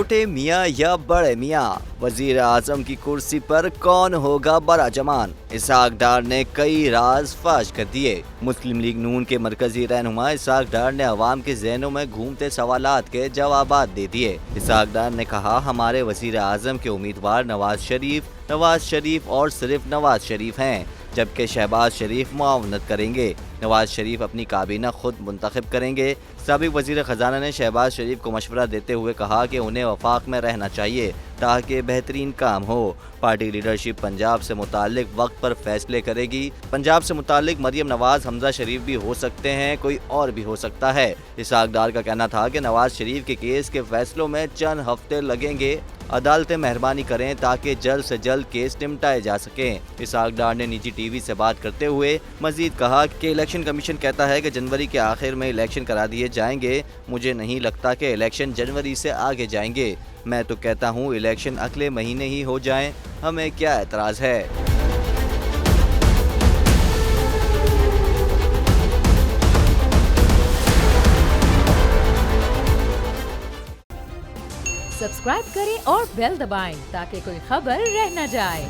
छोटे मियाँ या बड़े मियाँ, वजीर आजम की कुर्सी पर कौन होगा बड़ा जमान। इसहाक डार ने कई राज फाश कर दिए। मुस्लिम लीग नून के मरकजी रहनुमा इसहाक डार ने अवाम के जहनों में घूमते सवालात के जवाबात दे दिए। इसहाक डार ने कहा, हमारे वजीर आजम के उम्मीदवार नवाज शरीफ और सिर्फ नवाज शरीफ हैं, जबकि शहबाज शरीफ मुआवनत करेंगे। नवाज शरीफ अपनी काबीना खुद मुंतखब करेंगे। साबिक वजीर खजाना ने शहबाज शरीफ को मशवरा देते हुए कहा कि उन्हें वफाक में रहना चाहिए ताकि बेहतरीन काम हो। पार्टी लीडरशिप पंजाब से मुतालिक वक्त पर फैसले करेगी। पंजाब से मुतालिक मरियम नवाज, हमजा शरीफ भी हो सकते हैं, कोई और भी हो सकता है। इसहाक डार का कहना था कि नवाज शरीफ के केस के फैसलों में चंद हफ्ते लगेंगे। अदालतें मेहरबानी करें ताकि जल्द से जल्द केस निपटाए जा सकें। इसहाक डार ने निजी टीवी से बात करते हुए मजीद कहा कि इलेक्शन कमीशन कहता है कि जनवरी के आखिर में इलेक्शन करा दिए जाएंगे। मुझे नहीं लगता कि इलेक्शन जनवरी से आगे जाएंगे। मैं तो कहता हूँ इलेक्शन अगले महीने ही हो जाएं। हमें क्या एतराज़ है। सब्सक्राइब करें और बेल दबाएं ताकि कोई खबर रह न जाए।